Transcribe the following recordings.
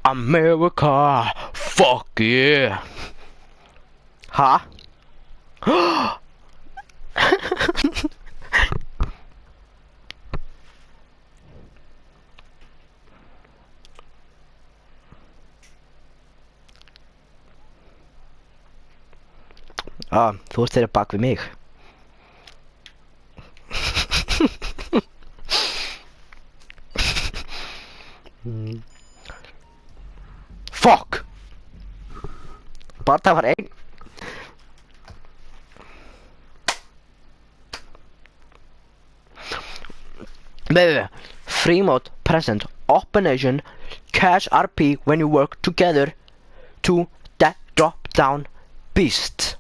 America, fuck yeah. Ha? Þú ert þeirra bak við mig. Fuck! Bara það var einn. Free mode present. Operation cash RP when you work together to that drop down beast.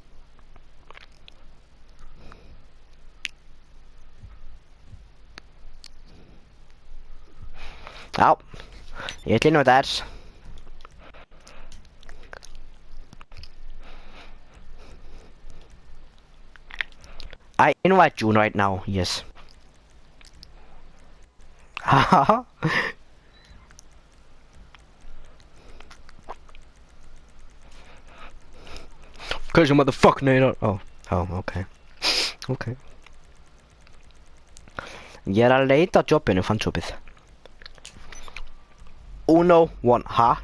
Já, ég ætla inn á þess. I invite you right now, yes. Haha. Cause you motherfucker NATO. Oh, okay. Okay. Ég að leita á jobbinu, fann jobbið. Uno, one, ha?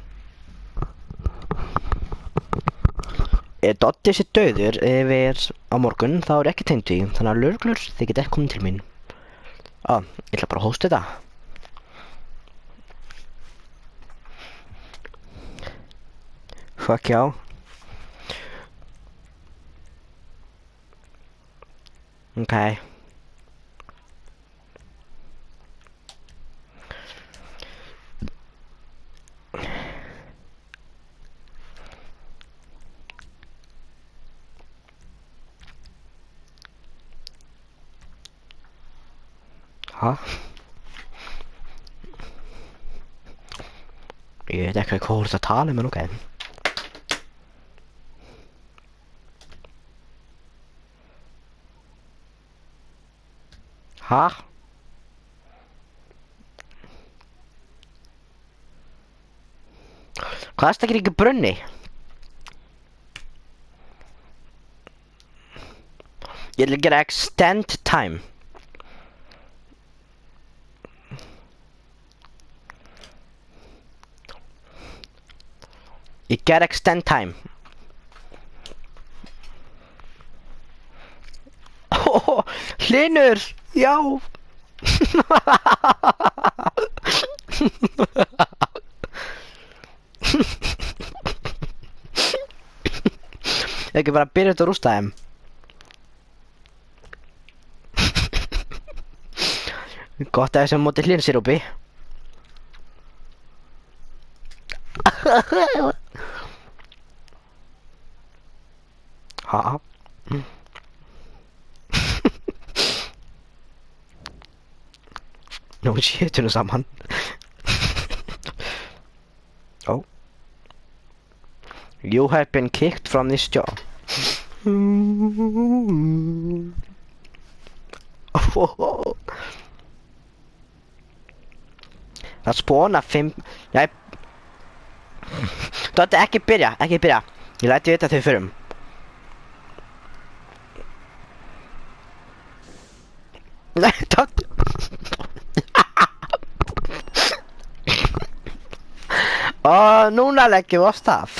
Ef Doddi sé dauður yfir á morgun, þá er ekki tengt því. Þannig að lögreglur, þið geta ekki komið til mín. Ég ætla bara að hósta þetta. Fuck já. Okay. Ha? Ég veit ekki hvað þú ert að tala, men ok. Ha? Hvað er þetta ekki í brunni? Ég vil gera extend time. Ég ger extend time. Hlynur, já. Ekki bara byrja þetta að rústa þeim. Gott að þessum móti hlynsirópi. Ha? No shit, nu saman. Oh. You have been kicked from this job. Það spóna 5. Nei. Doddi, ekki byrja. Ég læti vita þau fyrrum. Nei, Doddi. Núna leggjum við á stað.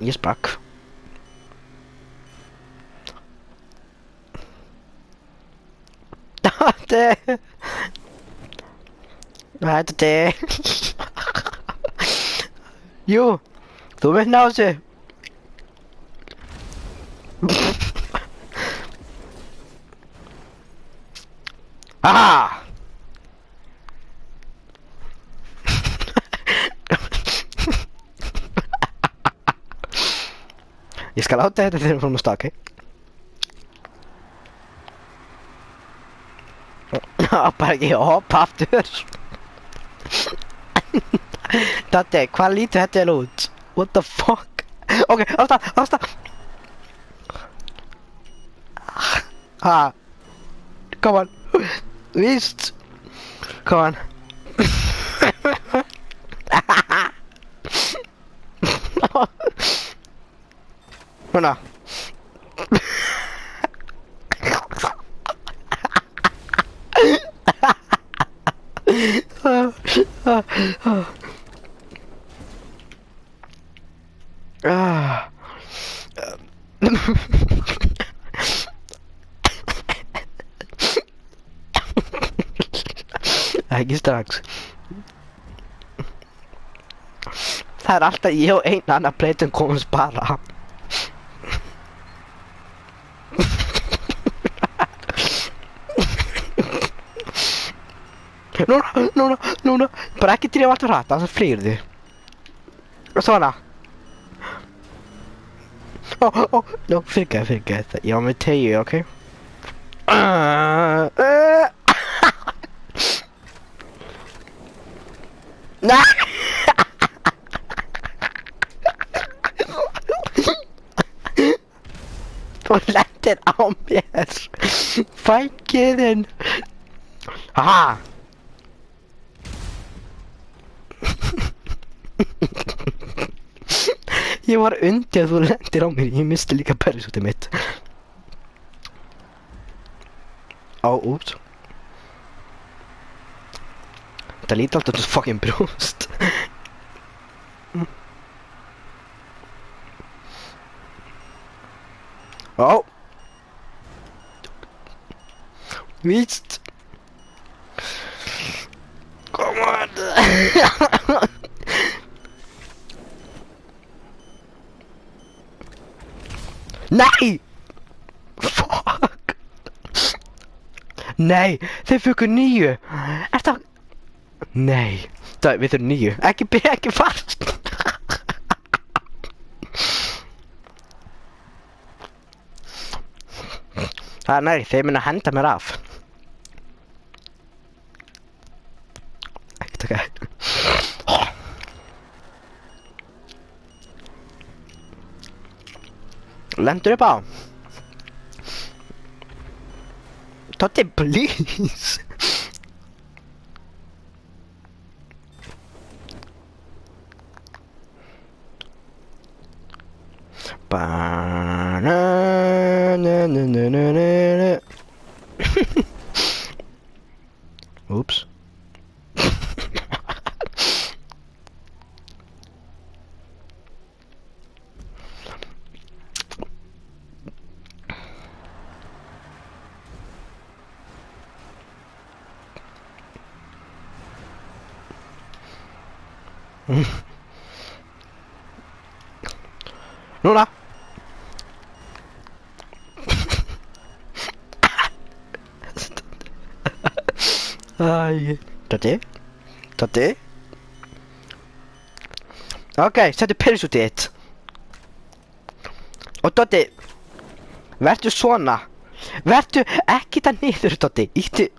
Ég sprakk. Doddi. Nei, Doddi. Jú, þú vilt ná þessu. Aha! Ég skal láta þetta þegar við fórum að staka. Bara ekki hoppa aftur. Doddi, hvað lítur þetta út? What the fuck? Ok, ástað. Ha. Come on. Víst. Come on. Svona. Ekki strax. Það alltaf ég og einn annar breytum komast bara. Núna. Bara ekki drífa allt fyrir hratt, þannig að flýr þið. Svona. No, fyrirgeð þetta. Ég var með tegju, ok? Nei! Þú lendir á mér. Fækiðinn. Haha. Ég var undir að þú lendir á mér. Ég misti líka parachútið mitt. Úps. Þetta líti alltaf til fucking brjóst. Víst. Come on. Nei! Fuck! Nei, þeir fuggu 9. Ertu að... Nei, við þurfum 9. Ekki fast. Nei, þeir munu henda mér af. Ekkert ok. Lendur upp á. Totti, please. Oops. Núna. Æ, Doddi. Ok, settu parachútið þitt. Og Doddi, vertu svona. Vertu ekki það niður, Doddi. Íttu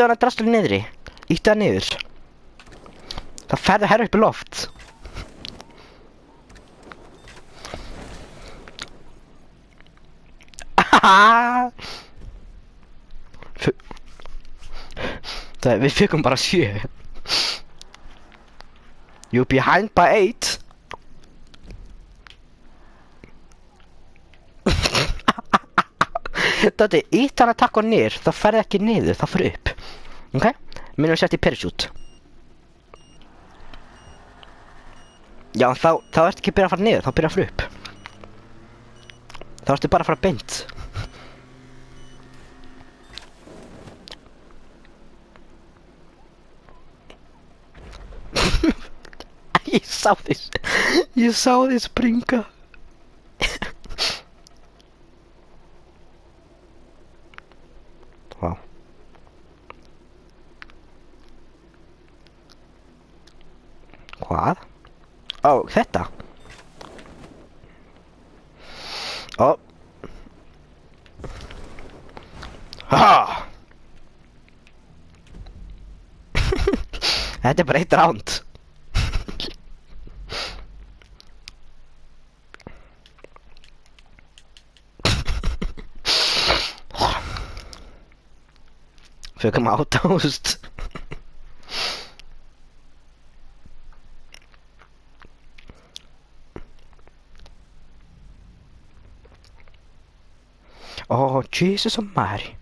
hana drastlur niðri. Íttu það niður. Það ferður herra upp í loft. Við fengum bara 7. You're behind by 8. Doddi, ít hann að taka niður. Það ferði ekki niður, það fer upp. Ok? Minnum við setja í parachute. Já, þá ertu ekki að byrja að fara niður, þá byrja að fara upp. Þá ertu bara að fara beint. Ég sá þig springa. Vá. Hvað? Þetta. Ha! Þetta bara 1 round. Fökum 8.000. Oh, Jesus almighty.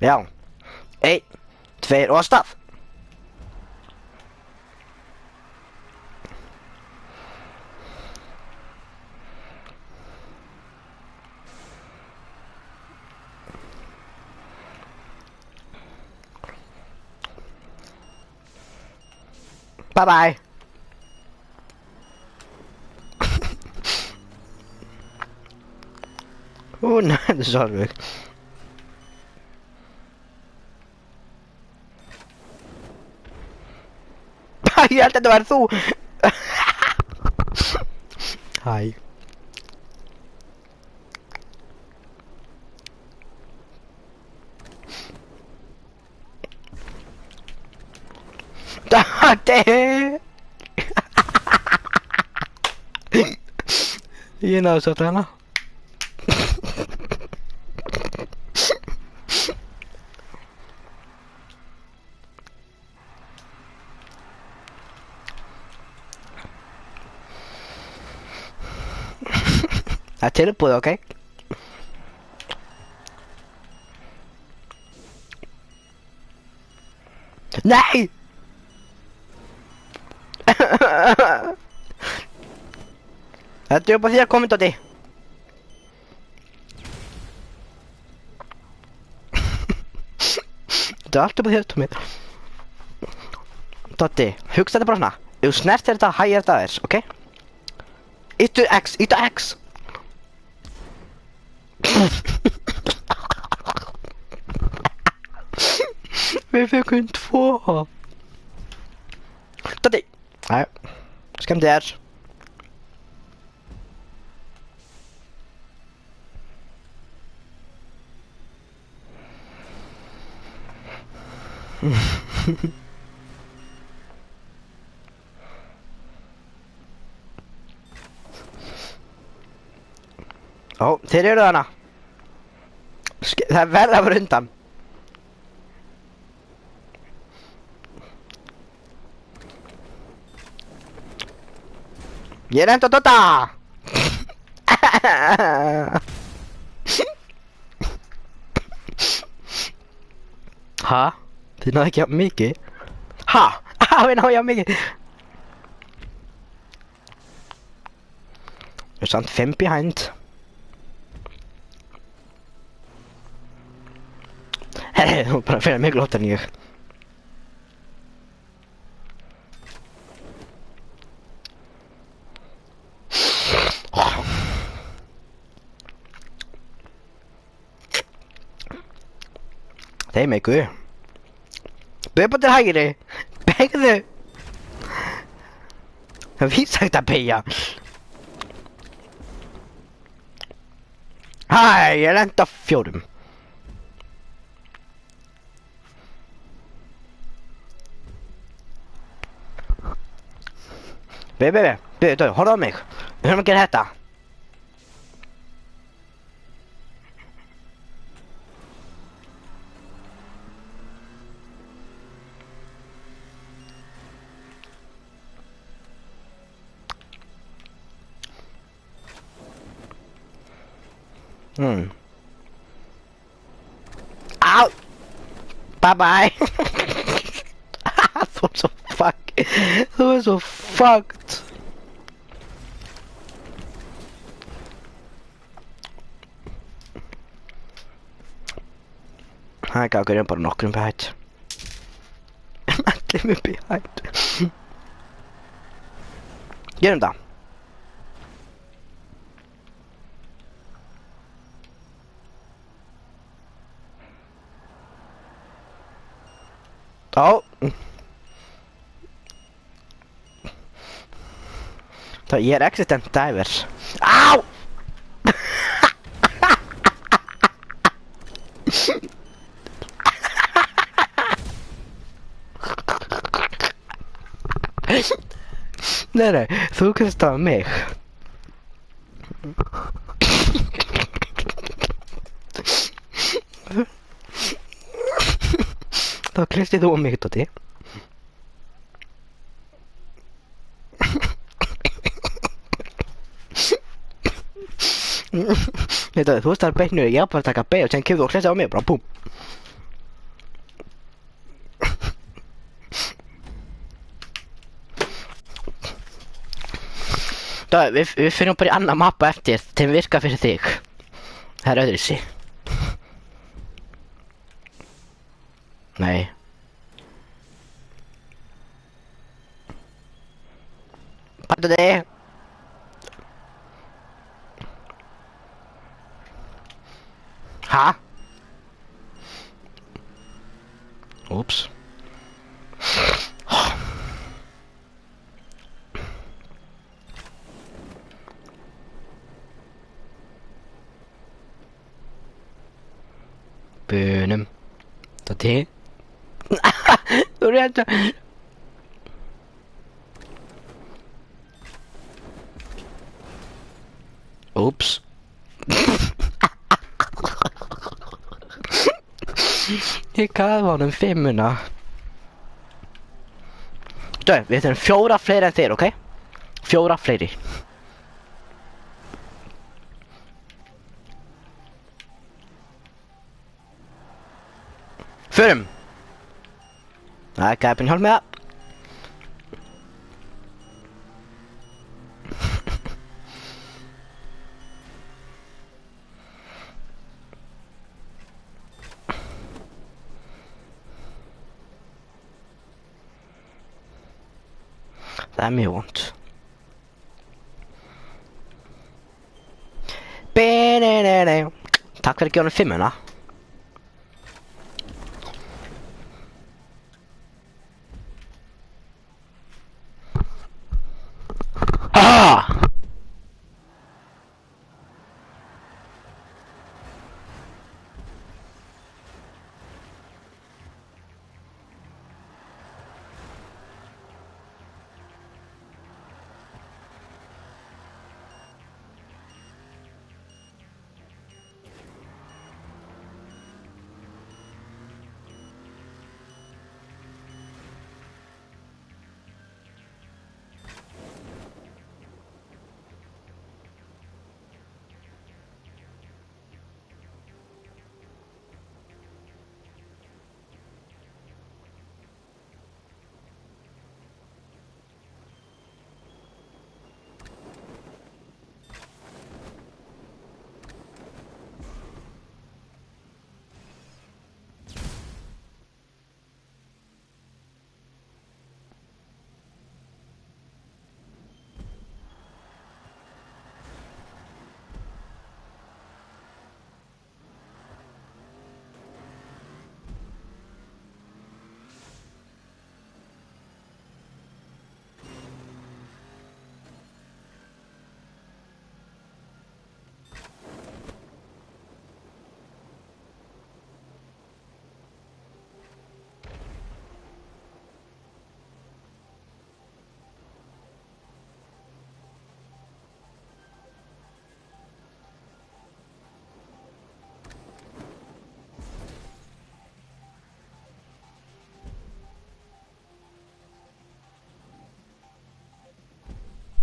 Já. 1, 2 og stað. Bye bye. Nei, det sa du ikke. Ég held að þetta væri þú. Hæ. Dati. Ég náðu svo til hana. Það er tilbúið, ok? Nei! Þetta er upp á þér komið, Doddi. Þetta er allt upp á þér, Tommi. Doddi, hugsa þetta bara svona. Ef þú snertir þetta, hægir þetta aðeins, ok? Ítu X, ítu X. Við fengum 2. Doddi. Næ, skemmti þér. Ó, þeir eru þarna. Það verða að vera undan. Ég er enda Dodda. Ha? Þið náðu ekki að mikið? Ha? Við náðu ekki að mikið. Við erum samt 5 behind. Herri, þú bara fyrir mig glótt en ég. Þeim eitthvað. Böpa til hægri. Begðu. Það vísa ekkert að beigja. Hæ, ég er enda 4. Böðu, horfðu á mig. Við höfum að gera þetta. Ow! Bye-bye! That was so fucked. That was so fucked. I gotta get bara nokkrum behind. Allir með behind. Gerum það. Ó. Það ég er accident diver. Á! Nei, þú getur stafað mig. Þá klistið þú mig, Doddi. Nei, Doddi, þú veist það er beinu, ég bara að taka beig og sen kemur þú og klistið á mig, bara búm. Doddi, við finnum bara í annar mappa eftir til að virka fyrir þig. Það er öðruvísi. Nei. Pættu þig! Ha? Úps. Bönum. Doddi. Þú rétt að... Úps. Ég gaf honum 5-una. Við þurfum 4 fleiri en þeir, ok? 4 fleiri. Förum! Það er gæpinn hjálp með það. Það er mjög vont. Takk fyrir að gefa honum 5-una.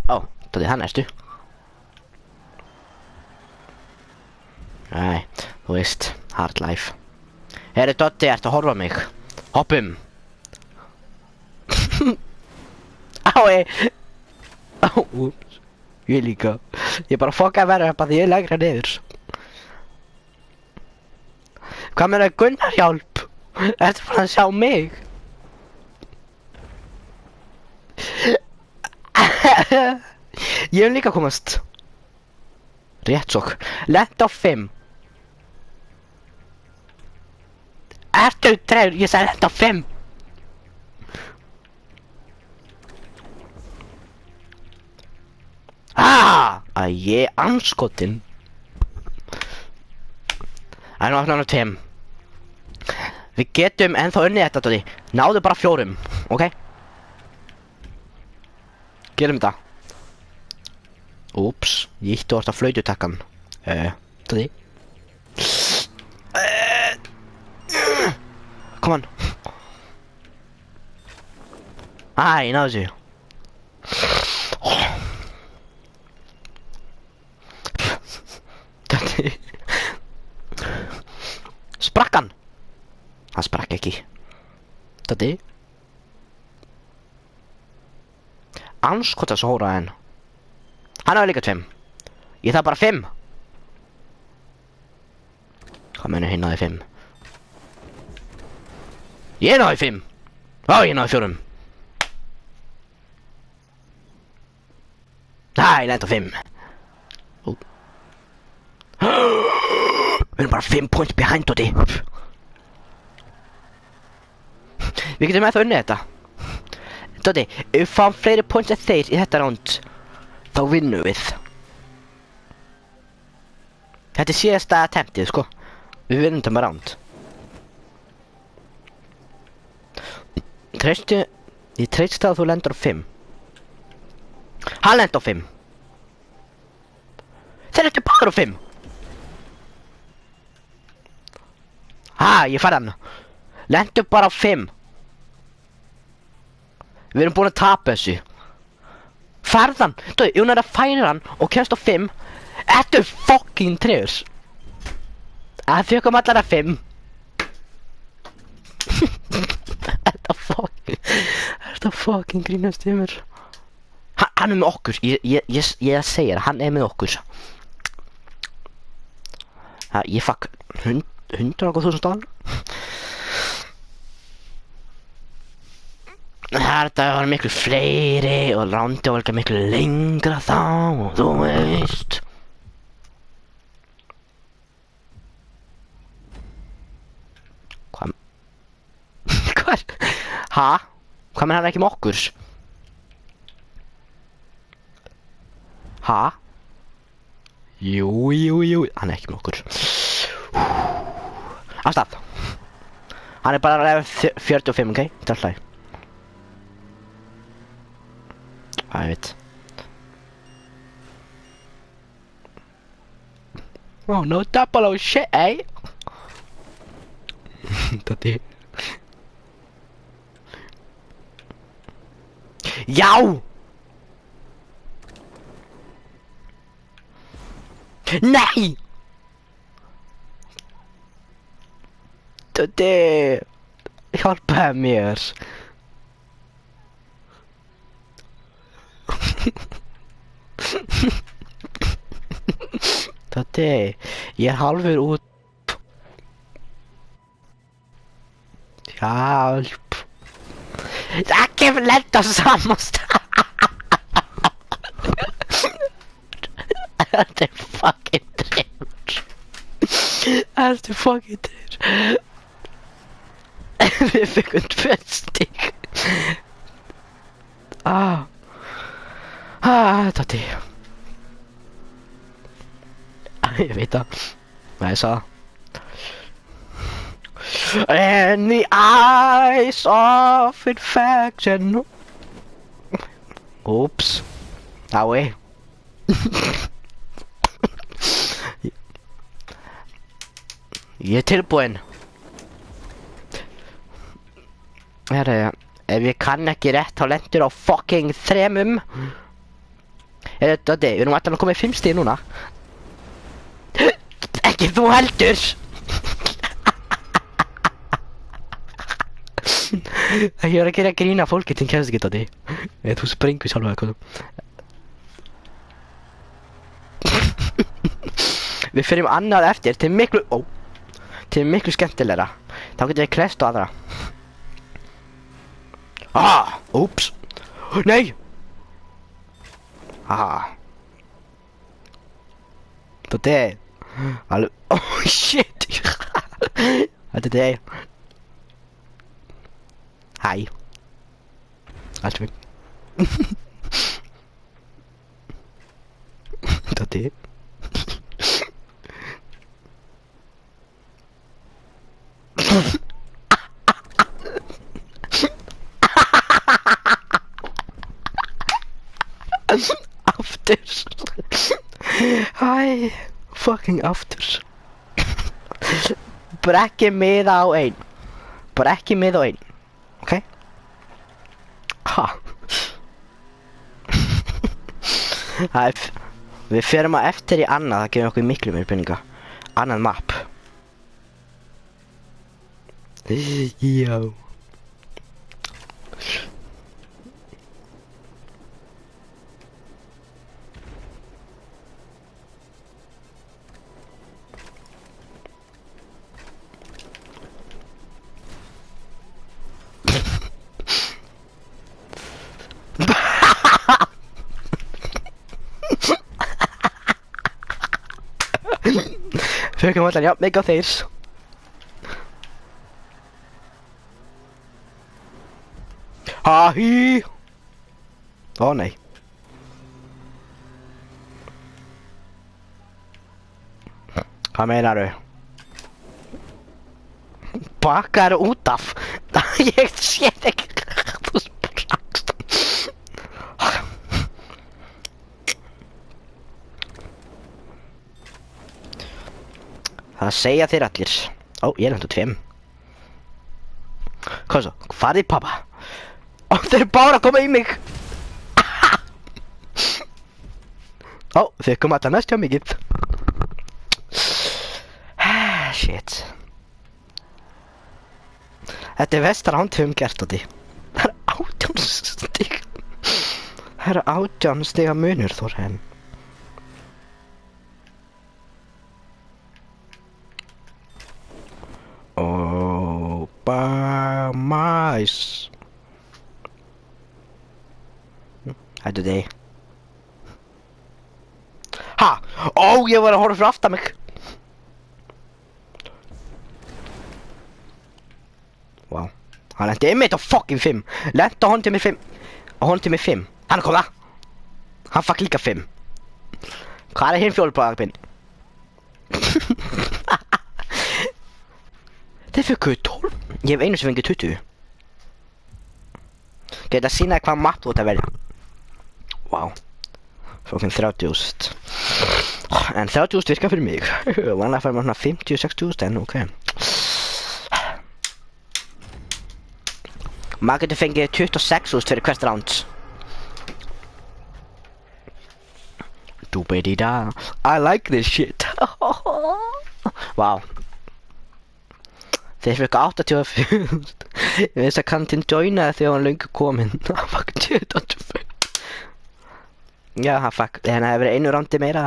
Ó, Doddi, hann ertu. Nei, þú veist, hard life. Herri Doddi, ertu að horfa á mig? Hoppum. Ái. Á, úps. Ég líka. Ég bara fokkaði verið upp að því ég er lengra niður. Hvað með það Gunnar hjálp? Ertu bara að sjá mig? Ég hef líka komast. Rétt sokk. Lent á 5. Ertu tregur? Ég sagði lent á 5. Að ég anskotin. Það er nú aftur 5. Við getum ennþá unnið þetta, Doddi. Náðu bara 4, ok? Gerum þetta. Úps, ég ítti orðið að flaututakkan. Tóti. Come on. Æ, ég náðu þessu. Tóti. Sprakk hann? Hann sprakk ekki. Tóti. Anskotast hóra henn. Hann hafa líka 5. Ég þarf bara 5. Hvað meni hinn náði 5? Ég náði 5. Ó, ég náði 4. Næ, ég lendi á 5. Við erum bara 5 points behind, Doddi. Við getum með það unnið þetta. Doddi, ef við fáum fleiri points en þeir í þetta round, þá vinnum við. Þetta er síðasta attemptið, sko. Við vinnum þetta með round. Ég treysti að þú lendur á 5. Hann lendur á 5. Þeir lendur bara á 5. Ég fær hann. Lendur bara á 5. Við erum búin að tapa þessu. Farðan, þú, ef hún er að færa hann og kemst á 5. Þetta er fucking tregur. Það fjökum allar að 5. Þetta fucking grínast í mér. Hann er með okkur. Ég segir, hann er með okkur. Ég fuck 100.000 dólar. Þetta var miklu fleiri og rándi var ekki miklu lengra þá og þú veist. Hvað? Hvað menn hann ekki með okkur? Jú, hann er ekki með okkur. Afstaf. Hann er bara level 45, ok? Þetta er alltaf. Ég veit. Oh, no double oh shit, eh? Doddi. Já! Nei! Doddi! Hjálpaðu mér. Doddi, ég er halvur út. Hjálp. Ekki lenda á sama stað. Þetta er fucking tregur. Þetta er fucking tregur. Við fengum 2 stig. Doddi. Ég veit það. Nei, ég sagði það. In the eyes of infection. Oops. Ái. Ég er tilbúinn. Herri, ef ég kann ekki rétt þá lendur á fucking 3. Doddi, við erum alltaf að koma í 5 stig núna. Ekki þú heldur. Ég er að gera grína fólki til kemst ekki, Doddi. Þú springur sjálf eða hvað. Við fyrir annað eftir til miklu skemmtilegra. Þá getum við klest á aðra. Úps. Nei. Doddi. Oh shit. Þetta er þig. Hæ. Allt fyrir. Doddi. Aftur. Hæ, fucking aftur. Bara ekki miða á ein. Bara ekki miða á ein. Ok? Ha? Við ferum að eftir í annað, það gefur okkur miklu meiri peninga. Annað map. Já. Förum allan, já, mig og þeir. Hí. Ó nei. Hvað meinaru? Bakkaðu út af? Ég sé ekki. Þú sprakst. Það segja þér allir. Ó, ég er hendur 5. Hvað svo? Farið pappa? Ó, þeir eru bara að koma í mig. Ó, þeir koma alltaf næst hjá mikið. Shit. Þetta er vestar handhugum gert á því. Það er 18 stig. Það er 18 stiga munur, Þórheim. Mais. Hættu þig. Ha! Ó, ég var að horfa fyrir aftan mig. Wow. Hann lendi einmitt á fucking 5. Lendi á honum til mér 5. Á honum til mér 5. Hann kom það. Hann fakk líka 5. Hvað er hinn fjólubræðarpinn? Þeir fekkuðu 12. Ég hef einu sem fengið 20. Geta að sína hvað mapp þú ert að velja. Wow. Fokkin 30.000. En 30.000 virkar fyrir mig. Vanlega fær maður svona 50-60.000 en ok. Maður getur fengið 26.000 fyrir hvert round. Doobity-da. I like this shit. Wow. Þeir fyrir eitthvað 84. Ég veist að kantinn joina þegar hann löngu kominn. Það fuck 25. Já, það fuck. En það hefur verið einu randi meira.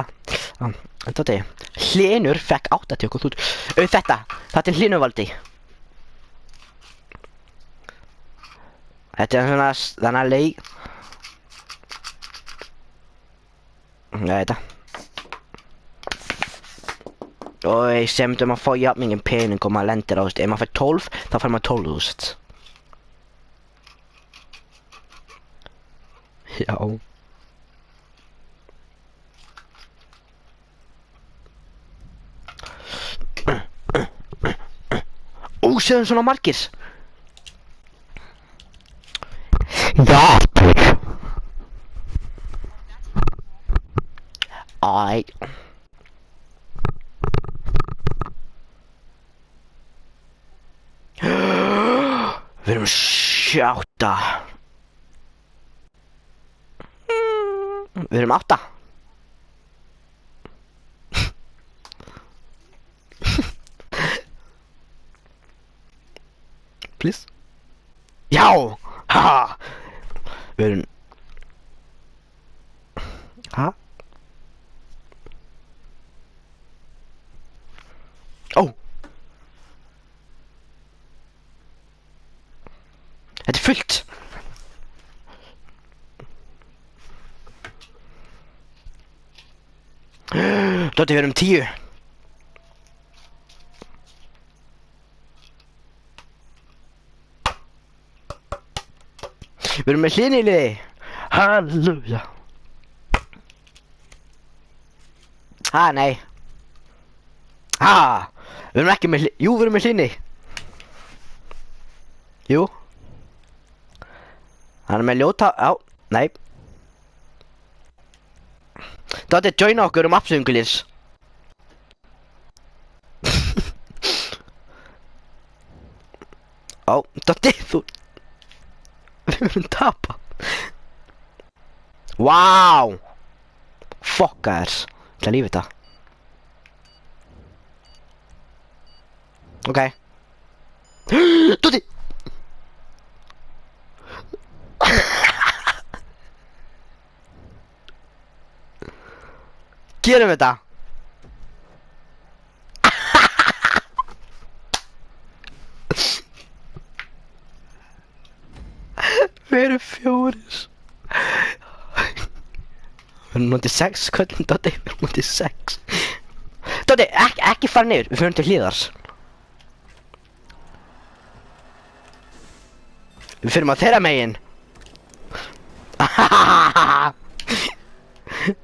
Þetta er. Hlinur fekk 80.000. Þetta. Þetta er Hlinuvaldi. Þetta er svona þannig að leik. Þetta. Og sem þú maður fá jafn mingin pening og maður lendir á þessu. Ef maður fær 12, þá fær maður 12.000. Já. Ó, séðum svona margir. Já, takk. Æ. Við erum 7. Við erum 8. Please? Já! Ha! Við erum... Ha? Ó! Þetta er fullt! Dótti, við erum 10. Við erum með Hlini í liði. Halleluja. Ha, nei. Ha! Við erum ekki með Hlini. Jú, við erum með Hlini. Jú. Hann er með ljóta... Já, nei. Doddi, joina okkur appsöngulis. Ó, Doddi, þú... Við erum tapað. Vá! Fokka þér. Ég ætla að lífa þetta. Ok. Doddi! Gerum þetta. Við erum 4. Við erum nútið 6, köllum Doddi, við erum nútið 6. Doddi, ekki fara niður, við fyrir til hlíðars. Við fyrir á þeirra megin.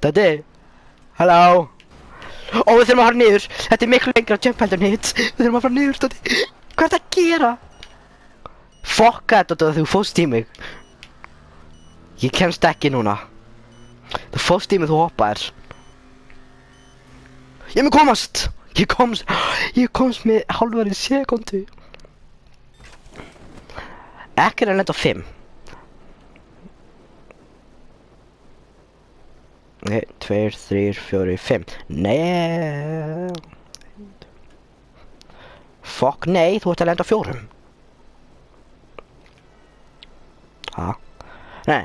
Doddi, halló. Ó, við þurfum að fara niður, þetta er miklu lengra jump heldur en hitt. Við þurfum að fara niður, Doddi. Hvað er þetta að gera? Fokka þetta, Doddi, þú fórst í mig. Ég kemst ekki núna. Þú fórst í mig, þú hoppaðir. Ég mun komast. Ég komst með hálfari sekundu. Ekki er að lenda á 5. 1, 2, 3, 4, 5. Nei. Fuck, nei, þú ert að lenda á 4. Ha? Nei.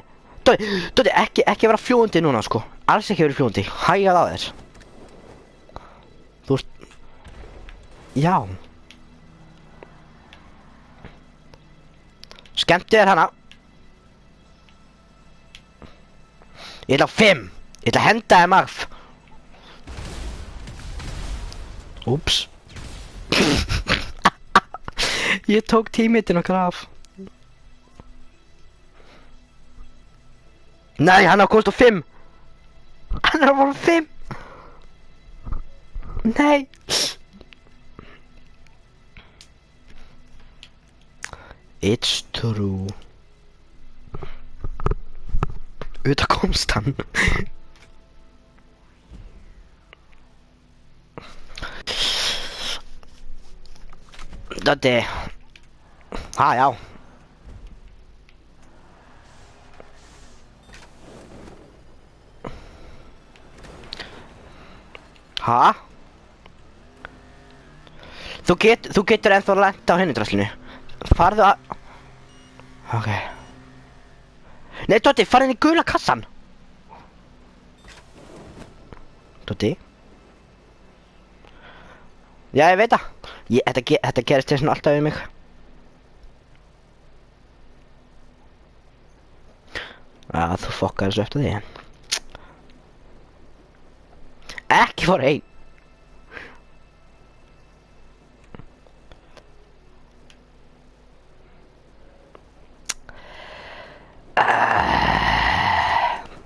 Doddi, ekki vera fljóandi núna, sko. Alls ekki vera fljóandi. Hægað á þér. Þú veist... Já. Skemmtu þér hana. Ég ætla á 5. Ég ætla að henda þér marf. Úps. Ég tók tímitin okkar af. Nei, hann har komist á 5. Hann har bara 5. Nei. It's true. Auðvitað komst hann. Doddi. Ha, já. Ha? Þú getur ennþá lent á hinni draslinu. Farðu að... Ok. Nei, Doddi, farðu inn í gula kassan. Doddi? Já, ég veit það. Þetta gerist þess vegna alltaf við mig. Já, þú fokkar þessu eftir því. Ekki fór 1.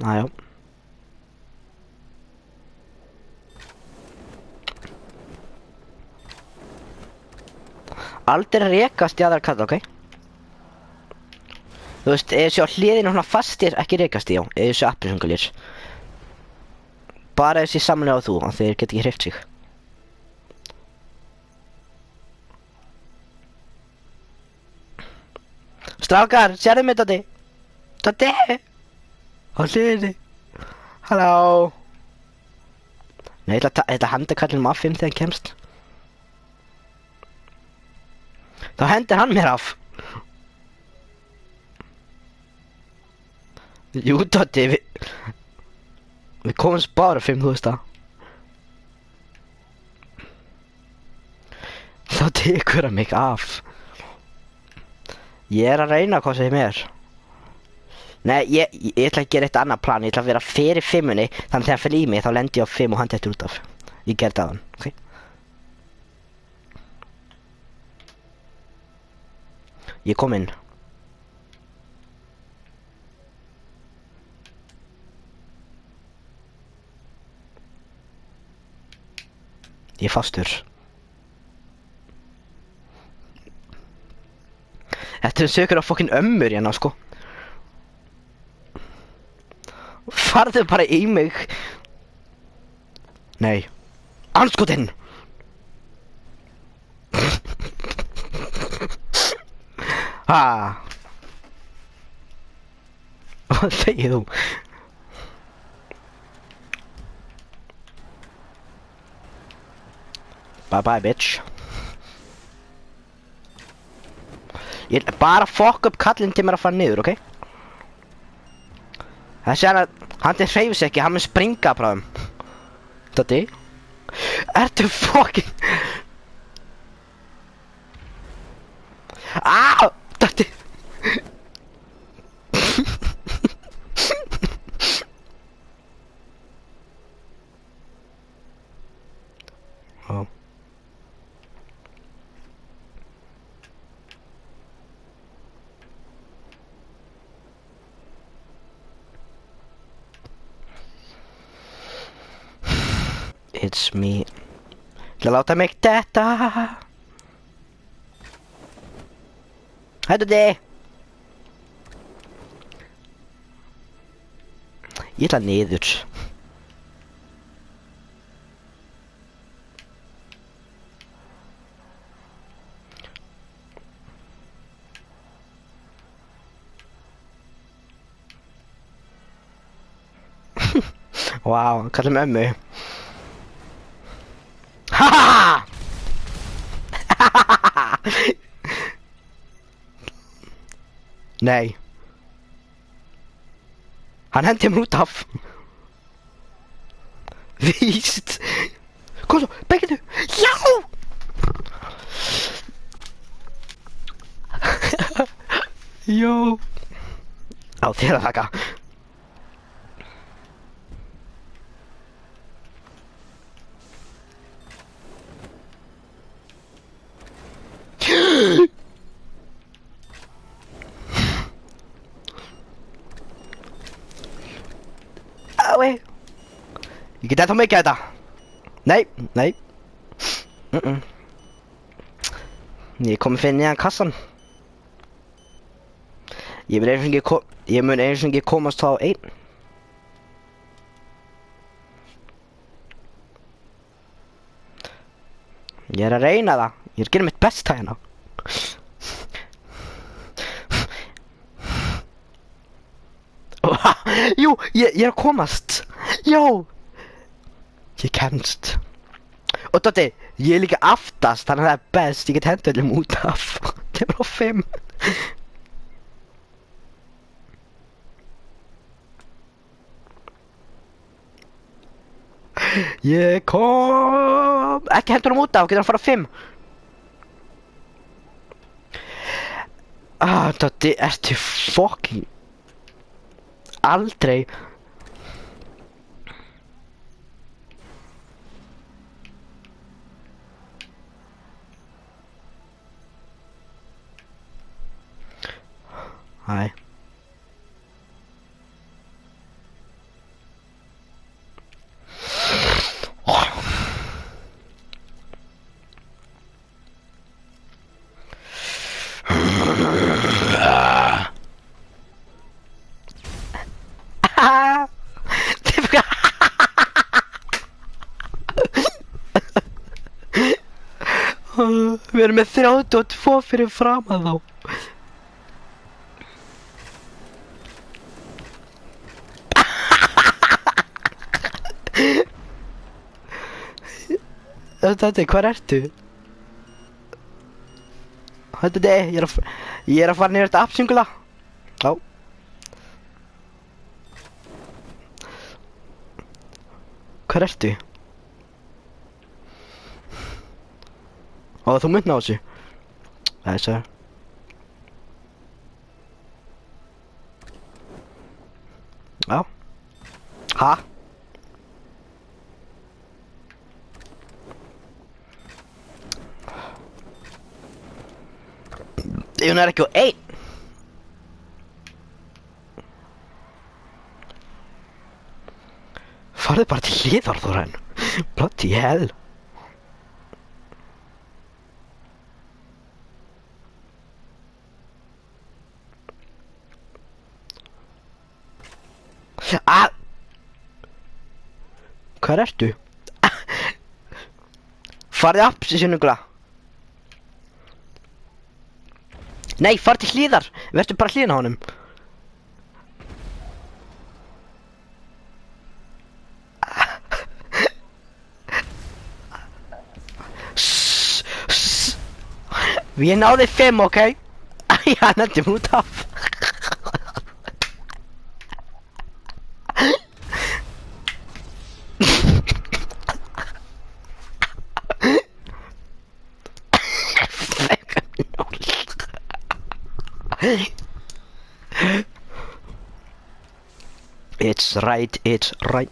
Næjá. Aldrei rekast í aðra kalla, ok? Þú veist, ef þessi á hliðinu svona fastir, ekki rekast í, já. Ef þessi appelsungulýr. Bara þessi samlega á þú, að þeir geta ekki hreift sig. Strákar, sérðu mig, Doddi? Doddi? Á hliðinni. Halló. Nei, ég ætla að henda kallinn Muffin þegar hann kemst. Þá hendir hann mér af. Jú, Doddi, við komumst bara 5, þú veist það. Þá tekur hann mig af. Ég er að reyna hvað sem er. Nei, ég ætla að gera eitt annað plan. Ég ætla að vera fyrir 5-unni. Þannig að þegar hann fer í mig, þá lendi ég á 5 og hann dettur út af. Ég gerði það hann, ok? Ég kom inn. Ég er fastur. Þetta er sökur á fokkin ömmur hérna, sko. Farðu bara í mig. Nei. Andskotinn! Ha! Hvað segir þú? Bye bye, bitch. Ég er bara að fokka upp kallinn til mér að fara niður, ok? Þessi hann til hreyfir sig ekki, hann mun springa frá þeim. Doddi? Ertu fucking... Á! Doddi! Oh. It's me. Láta mig detta. Hættu þið. Ég ætla niður. Wow, kallum ömmu. Haha! Nei. Hann hendi mér út af. Víst. Kom svo, beggiðu. Já! Jó. Á þér að þakka. Ái. Ég get ennþá mikið þetta. Nei, nei. Ég kom að finna í hann kassan. Ég mun einu sinni ekki komast þá einn. Ég er að reyna það. Ég er að gera mitt besta hérna. Jú, ég er að komast. Já. Ég kemst. Og Doddi, ég er líka aftast, þannig að það er best. Ég get hendur öllum út af. Það er bara 5. Ég kom. Ekki hendur út af, getur hann fara 5. Doddi, ertu fucking aldrei. Hæ. Við erum með 32 fyrir framan þá. Þetta, hvar ertu? Þetta, ég er að fara niður þetta appsingula. Já. Hvar ertu? Ó, þú mynd ná þessu. Þessu. Já. Ha? Hún er ekki á 1. Farðu bara til hliðar, Þórarinn. Bloody hell. Hvar ertu? Farði upp, sinnugla. Nei, far til hlýðar. Vertu bara hlýðin á honum. Við náði 5, ok? Æ, hann hendi mér út af. It's right, it's right.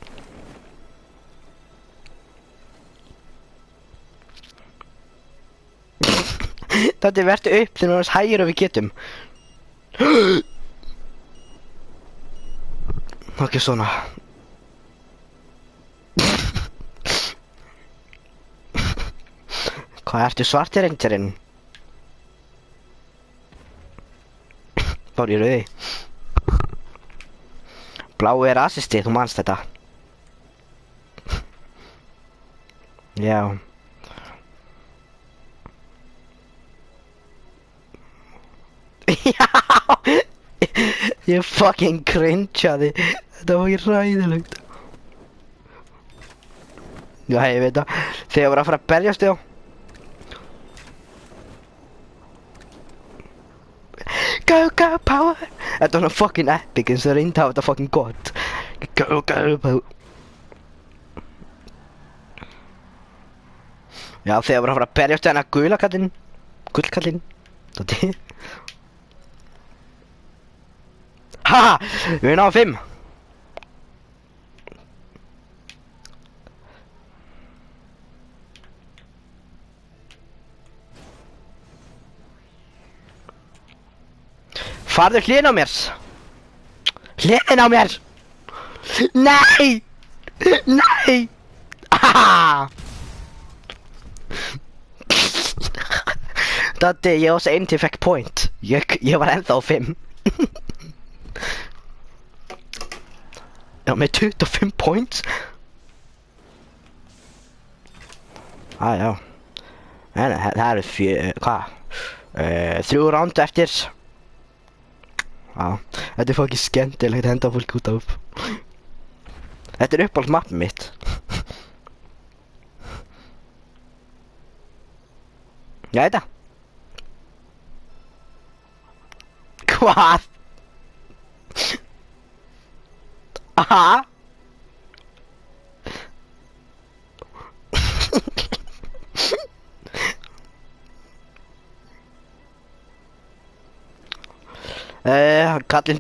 Þetta verður upp þegar við hægir og við getum. Ok, svona. Hvað ertu svartir reyndurinn? Fór í rauði. Blái er assisti, þú manst þetta. Já. Já! Ég fucking cringeaði. Þetta var ekki ræðilegt. Já, ég veit það. Þegar ég var að fara að berjast, já. Go, go, power! Þetta var svona fucking epic eins og reyndi að hafa þetta fucking gott. Go, go, power! Já, þegar ég var að fara að berjast þennan gulakallinn. Gullkallinn. Þetta. Haha! Við náðum 5! Farðu hliðin á mér! Hliðin á mér! Nei! Nei! Haha! Datti, ég var svo einn til fekk point. Ég var ennþá á 5. Já, með 25 points. Já. En það eru hvað? 3 round eftir. Já, þetta er fucking skemmtilegt að henda fólk út af. Þetta er uppáhalds mappið mitt. Já, þetta. Hvað? Aha. Kallinn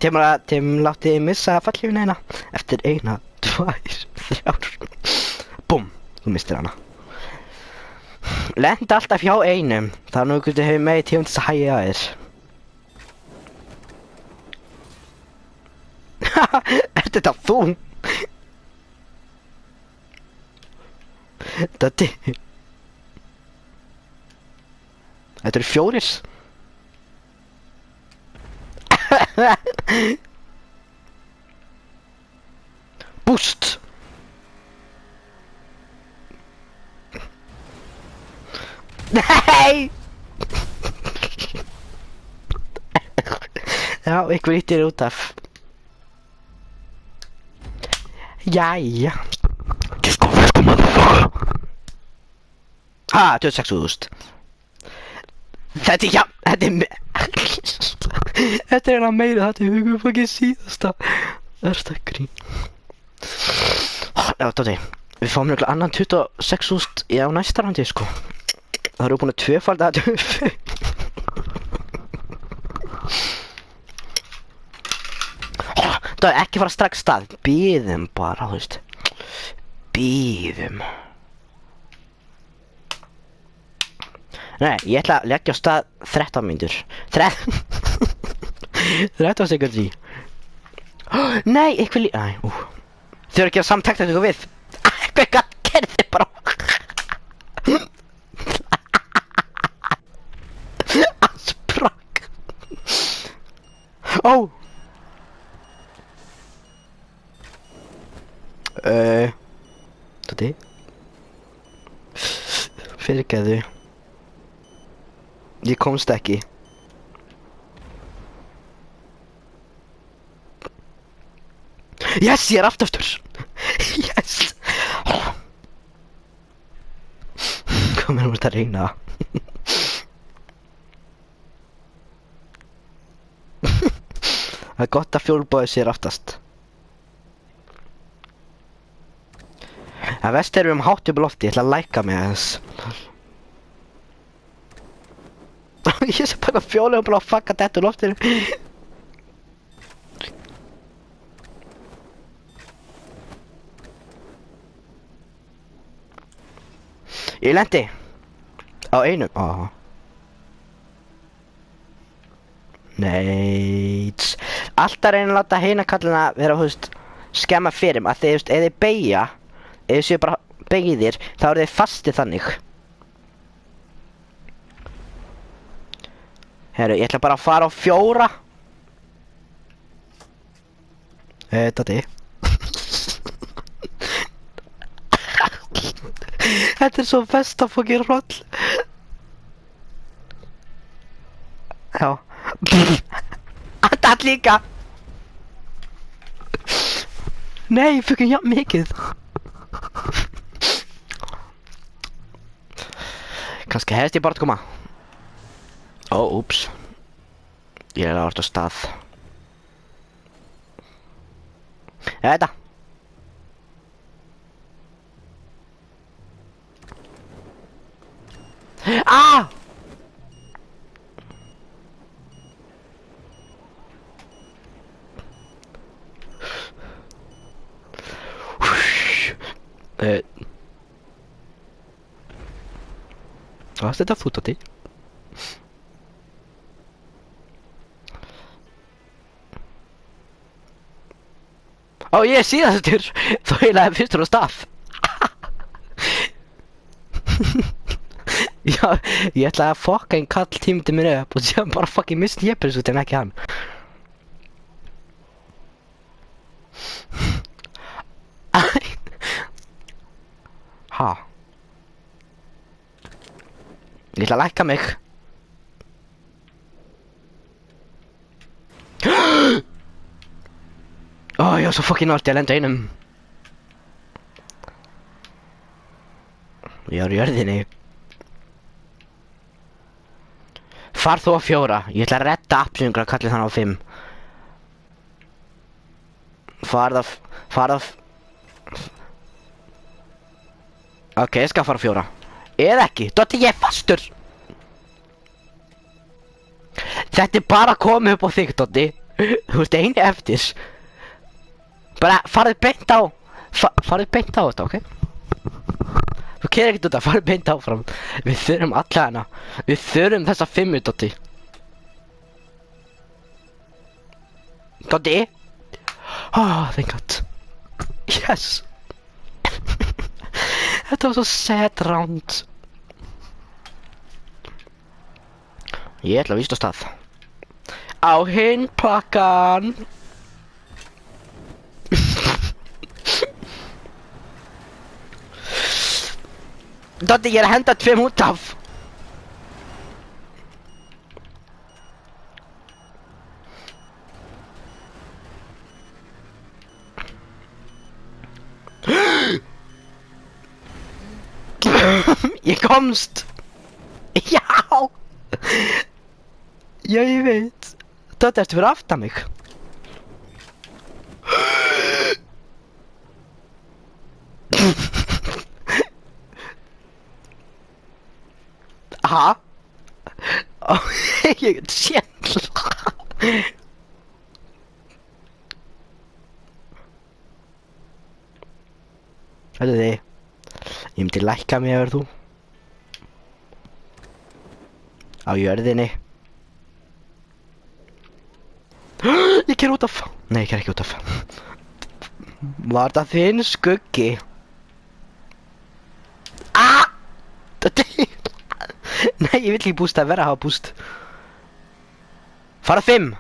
látti missa fallífuna hérna eftir 1, 2, 3. Búm, þú mistir hana. Lenda alltaf hjá einum, þannig að þú getur hefur meiri tíma til þess að hægja að þér. Er þetta þú? Datti. Þetta eru 4. Boost. Nei. Já, ykkur íttir út af. Jæja. Just go first, motherfucker. Ha, 26.000. Þetta er, já, þetta er þetta er meira, þetta er hugum fucking síðasta. Það er það grín. Já, Dóti, við fáum nefnilega annan 26.000 á næsta randi, sko. Það eru búin að tvöfalda þetta upp. Það er ekki fara strax stað, bíðum bara, þú veist. Bíðum. Nei, ég ætla að leggja á stað 13 mínútur. 13 sekundi. Nei, eitthvað Æ, þau eru ekki að samtakta þetta við. Eitthvað gerði bara. Hann sprakk. Ó. Dóti. Fyrirgefðu. Ég komst ekki. Yes, ég er aftur. Yes. Hvað með nú ert að reyna? Það er gott að fjólbóðið sér aftast. Það vest erum hátt upp í lofti, ég ætla að lækka mig aðeins. Ég sé bara fjólið og bara að fucka þetta úr loftinu. Ég lendi á einum. Nei. Alltaf reyna að láta hina kallina vera, þú veist, skemma fyrir mig. Að þið, þú veist, ef þið beygja, ef þið séu bara beygið þér, þá eru þið fastið þannig. Herru, ég ætla bara að fara á 4. Dati. Þetta er svo besta fucking roll. Já. Þetta líka. Nei, fucking jafn mikið. Kannski hefðist ég bara að koma. Úps. Ég er að orða á stað. Þetta. Hvað er þetta fútati? Ég er síðastur. Þá eiginlega fyrstur á stað. Já, ég ætlaði að fokka einn kall tímdi mér upp og séðan bara fucking mist jepis út en ekki hann. Ha? Ég ætla að lækka mig. Ég var svo fucking nált, ég lendi einum. Ég var í jörðinni. Far þú á 4. Ég ætla að redda appsynningur að kalli þann á 5. Farð. Ok, ég skal fara á 4. Eða ekki, Dotti, ég er fastur. Þetta er bara komið upp á þig, Dotti. Þú ert eini eftir. Bara farið beint á. Farið beint á þetta, ok? Þú kerir ekkert út að farið beint áfram. Við þurfum alla hana. Við þurfum þessa 5, Dotti. Dotti? Thank God. Yes. Þetta var svo sad round. Ég ætla að vísa á stað. Á hinn plakkan. Dotti, ég er að henda 2 út af. Ég komst. Já. Já, ég veit. Dotti, ertu fyrir aftan mig? Ha? Ég sjæl. Hörðu þið, ég myndi lækka mig yfir þú. Á jörðinni. Ég ker út af. Nei, ég ker ekki út af. Var það þinn skuggi? Þetta er... Nei, ég vill ekki bústa, vera að hafa búst. Fara 5.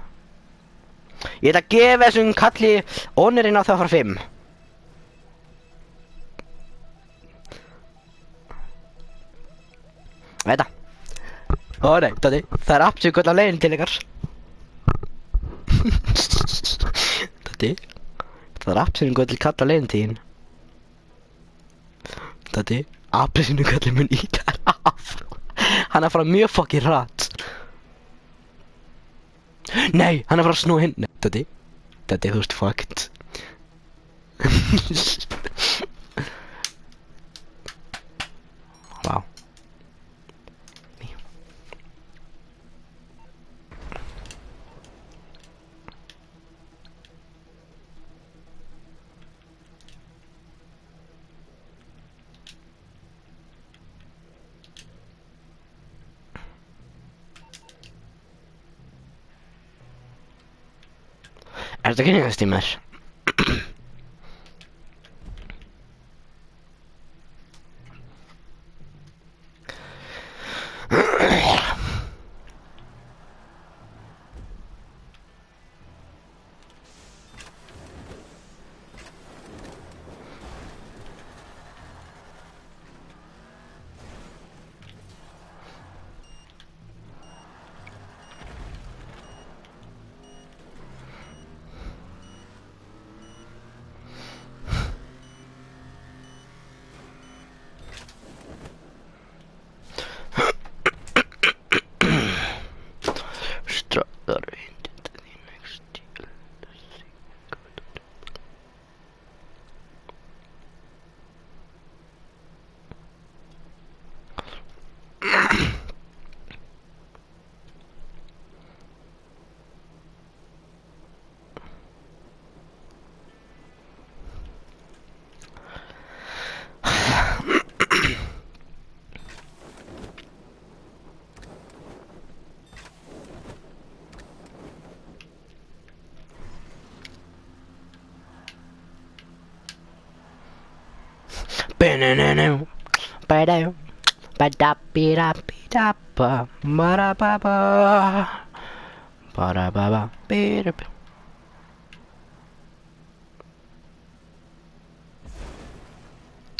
Ég ætla að gefa þessum kalli ónirinn á það að fara 5. Veit það. Ó nei, Doddi, það er absolutt á leiðin til ykkar. Doddi, það er absolutt kall á leiðin til þín. Doddi, absolutt kallið mun íta þér af. Hann er að fara mjög fucking hratt. Nei, hann er að fara að snúa hinn. Nei, Doddi, þú ert fucked. Vá. Er þetta kynningastímar?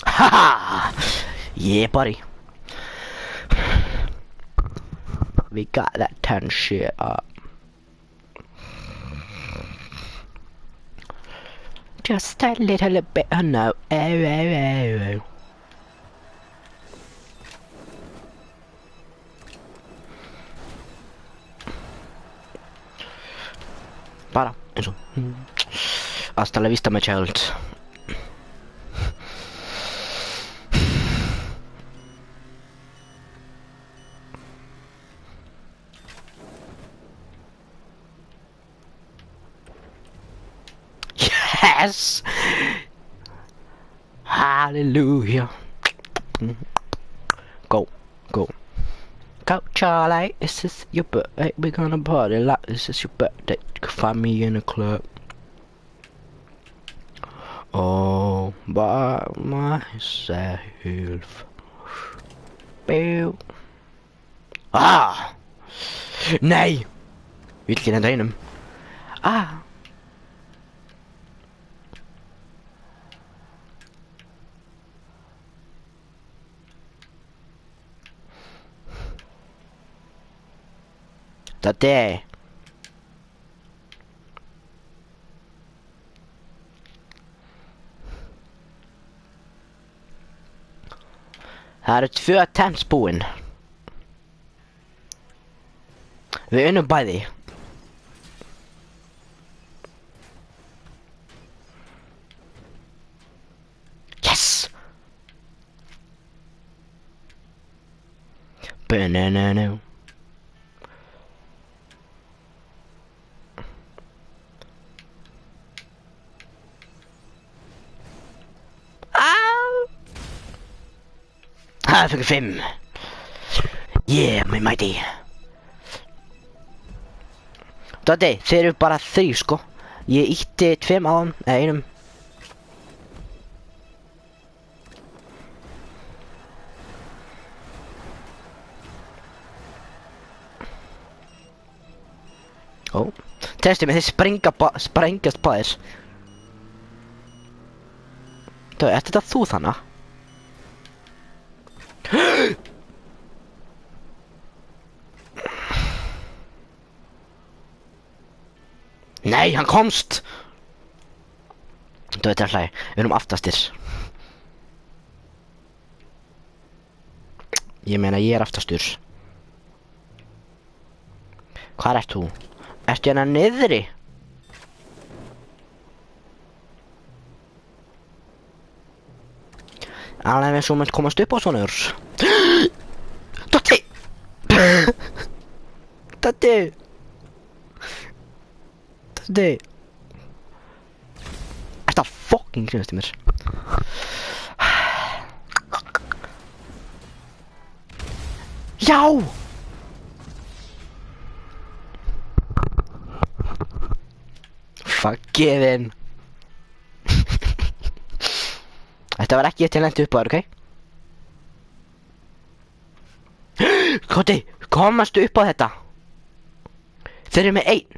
Haha! Yeah, buddy. We got that 10 shit up. Just a little bit, no. Oh. Bara, eins og. Hasta la vista, my child. Yes! Hallelujah. Go. Go, Charlie. This is your birthday. We're gonna party like this is your birthday. You can find me in a club. All by myself. Bill. Ah! Nej! Vilken är den? Ah! Det här är 2 tennspån. Vi är inne bæði. Yes! Banana. Ah, jag fick 5. Yeah, my mighty. Doddi, þeir eru bara 3 sko. Ég ítti 2 á hann, eða 1. Ó, testi mig, þeir sprengjast báðir. Doddi, þetta þú þannig? Nei, hann komst! Þú veit það hlæg, við erum aftastir. Ég meina, ég er aftastur. Hvar ert þú? Ertu hérna niðri? Alveg eins og mynd komast upp á svona urs. Dotti! Dotti! Dotti! Ertu að fucking grínast í mér? Já! Fucking Þetta var ekki til lendi upp á þér, ok? Koti, komastu upp á þetta? Þeir eru með einn.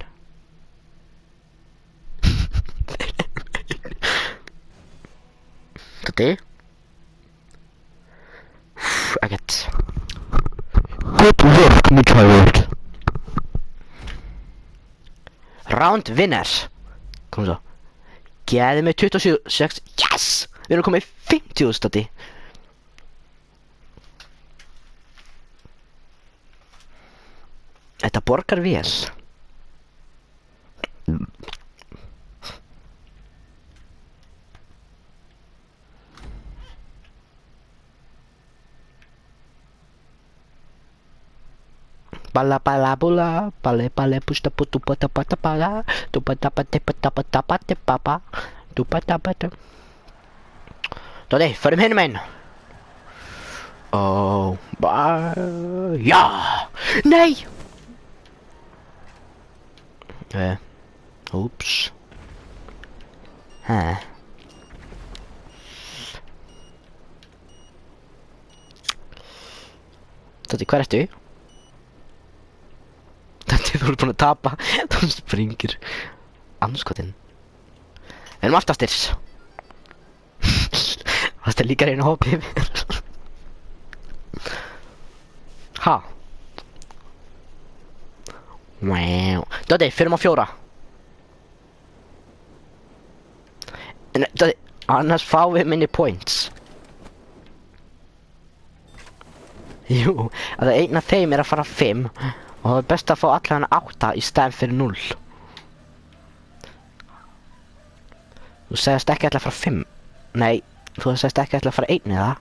Koti? Ekkert. Good work, my child. Round winners. Kom svo. Geði mig 27, yes! Við erum komið í 50 stati. Þetta borgar vel. Bala bala bula, bale bale pusta putu pata pata pala, tu pata pata pata pata pata papa, tu pata pata. Doddi, förum hinum einn. Oh, ja! Nei! Oops. Doddi, hvar ertu? Doddi, þú ert búinn að tapa. Þú springir. Anskotinn. Við erum aftastir. Það er líka reyna hópið mér. Ha? Wow. Doddi, förum á 4. Doddi, annars fáum við minni points. Jú, að einn af þeim er að fara 5 og það er best að fá allan 8 í stæðan fyrir 0. Þú segist ekki ætla að fara 5. Nei, þú segist ekki ætla að fara 1 eða?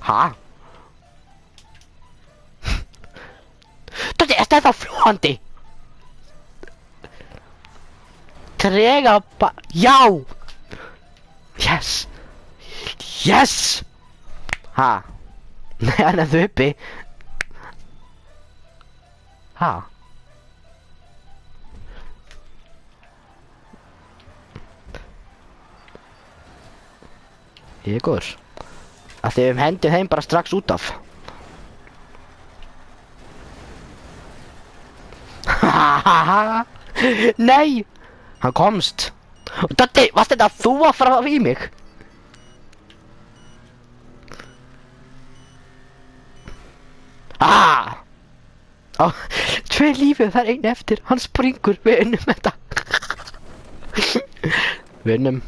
Ha? Doddi, er þetta fljúandi? Trega já! Yes! Yes! Ha? Nei, hann er þau uppi. Ha? Ég er góður. Að þið hendum þeim bara strax út af. Nei! Hann komst. Doddi, varst þetta þú að fara í mig? Ah! Á, 2 lífið, það er einn eftir. Hann springur, við unnum þetta. Við unnum.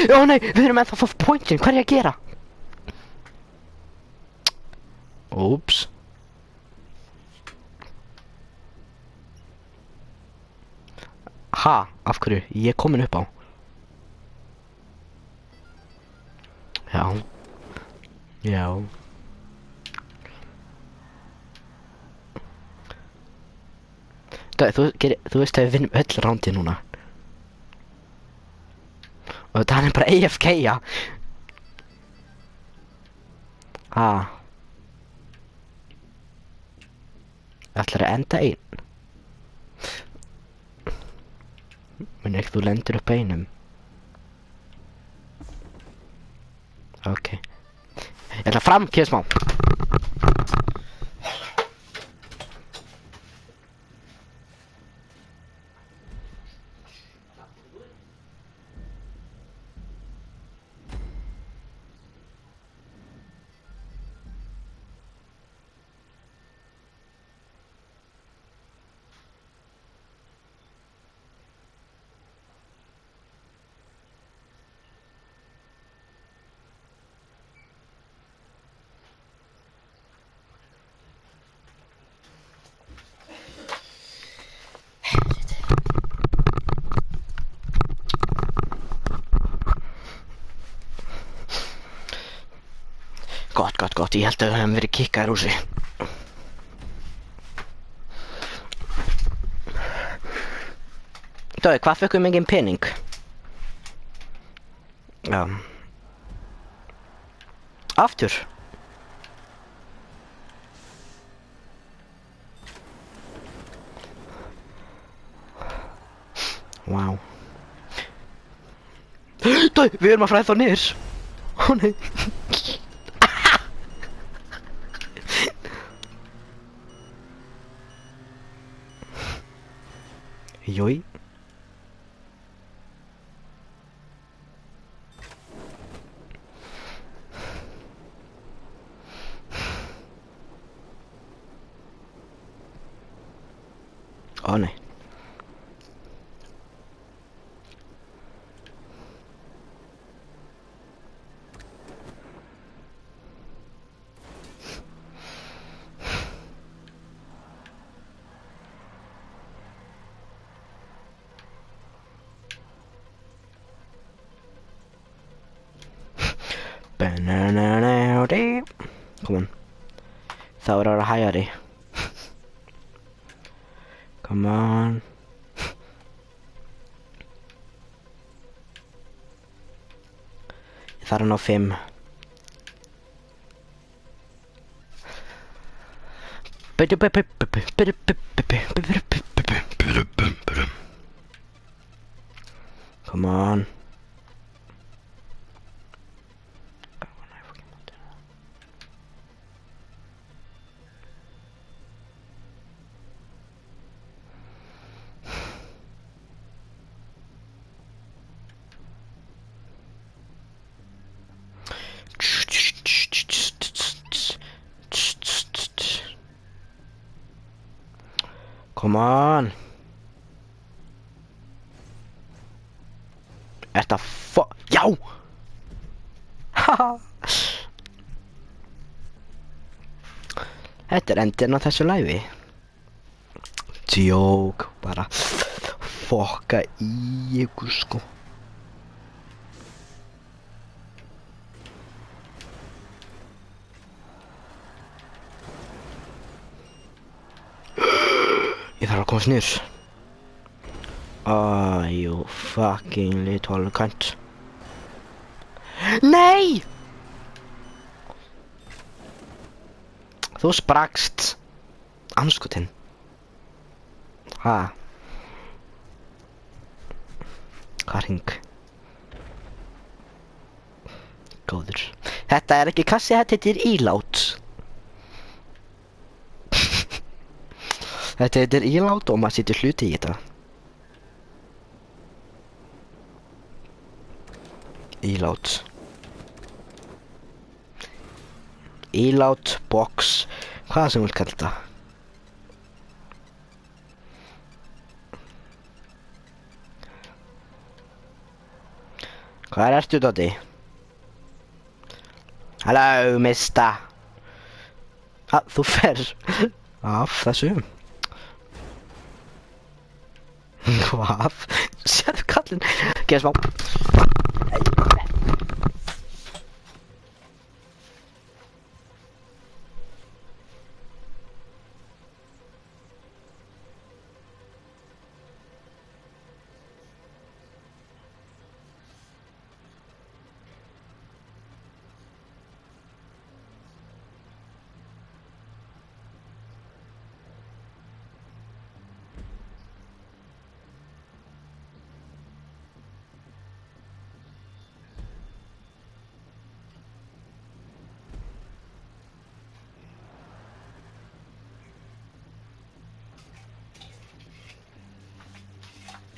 Ó nei, við erum ennþá að fá pointin, hvað er ég að gera? Úps. Ha, af hverju? Ég er komin upp á. Já. Já. Þú veist að við vinnum öll rándið núna. Og það er bara AFK, ja. Ah. Ætlar að enda einn. Men ekki þú lendir upp einum. Ok. Ég ætla fram, kýða smá. Ég held að við hefum verið kikkaðir úr sig. Dói, hvað fekkum við mikið pening? Já. Aftur. Wow. Dói, við erum að fræða þá niður. Ó nei. Jói. Ó nei. Come on. Það var að vera hægari. Come on. Ég þarf að ná 5. Come on. Come on. Þetta já! Haha. Þetta endinn á þessu live. Djók, bara fokka í ykkur sko. Ég þarf að komast niður. You fucking little cunt. Nei! Þú sprakst. Andskotinn. Ha? Hvað hring? Góður. Þetta er ekki kassi, þetta heitir ílát. Þetta heitir ílát og maður setur hluti í þetta. Ílát. Ílát, box, hvað sem vil kalla þetta. Hvað ertu, Doddi? Halló, mister. Þú fer af þessu. Hvað? Sérðu kallinn? Geð smá.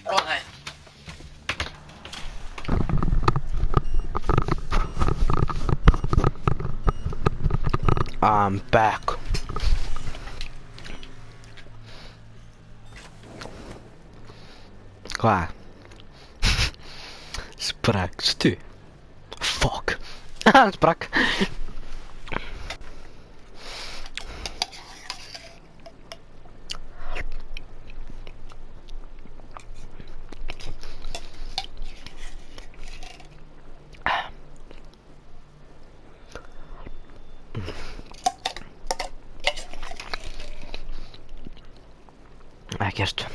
Okay. I'm back. Hvað? Sprakstu? Fuck. Hann sprakk. Ekkert.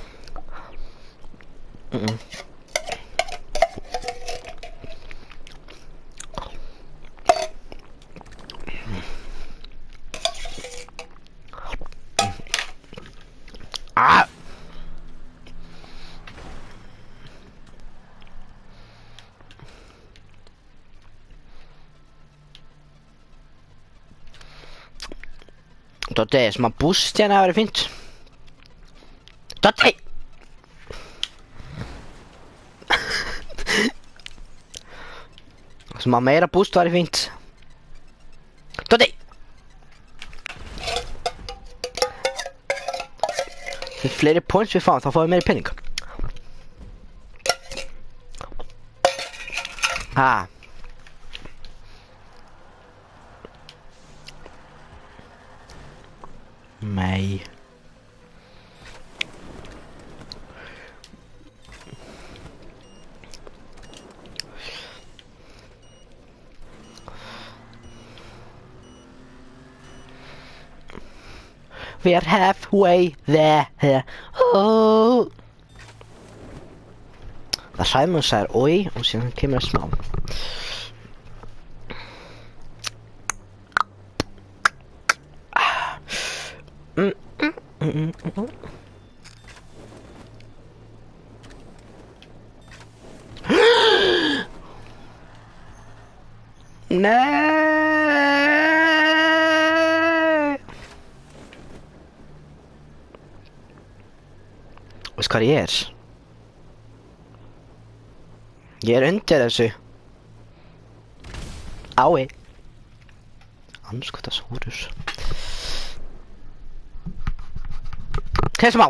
Ah! Doddi, smá búst hérna væri fínt. Doddi! Smá meira búst væri fínt. Doddi! Því fleiri points við fáum, þá fáum við meiri pening. Ah. Nei. We are halfway there. Oh. Það Simon sagði oi og síðan kemur það smá. Nei. Veist hvað ég er? Ég er undir þessu. Ái. Andskotans húrur. Smá.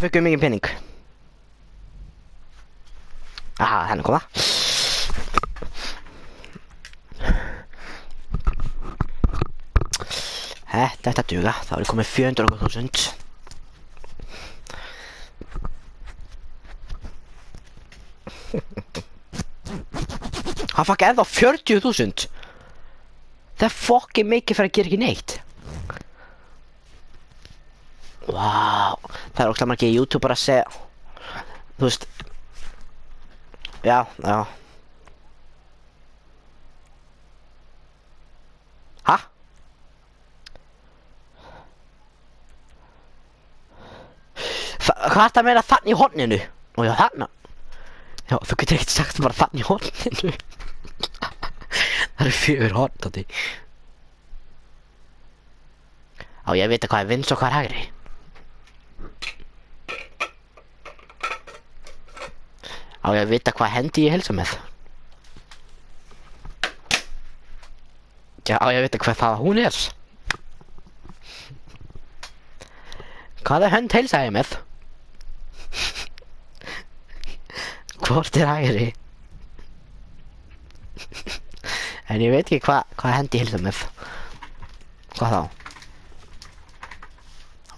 Það fikk mikið pening. Aha, henni kom það. Þetta duga, þá er ég komið 400.000. Hann fakk ennþá 40.000. Það er fucking mikið fyrir að gera ekki neitt. Wow, það er ógeðslega margir YouTuber að segja, þú veist, já. Ha? Hvað er það að meina þannig í horninu? Ó já, þarna. Já, þú getur ekkert sagt bara þannig í horninu. Það eru 4 horn, Doddi. Á, ég veit hvað er vinst og hvað er hægri. Á ég að vita hvað hendi ég heilsa með? Já, á ég að vita hvað það hún er? Hvaða hönd heilsa ég með? Hvort er hægri? En ég veit ekki hvað hendi ég heilsa með. Hvað þá?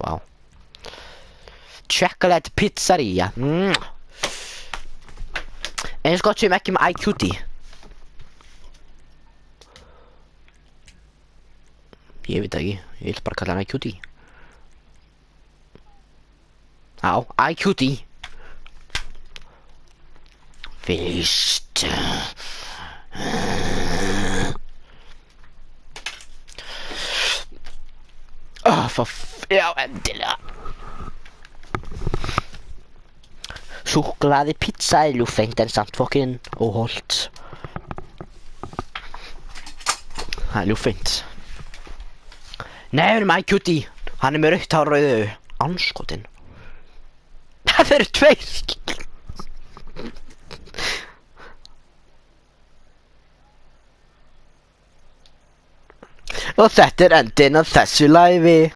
Vá. Chocolate pizzeria. Eins gott sem ekki með iCutie. Ég veit ekki, ég vil bara kalla hann iCutie. Á, iCutie. Fyrst. Já, endilega. Súkkulaði pizza er ljúffengt en samt fokkin óholt. Það er ljúffengt. Nei, við erum IQT. Hann er með rautt hár og rauðu. Anskotin. Það eru tveir. Og þetta er endinn af þessu live.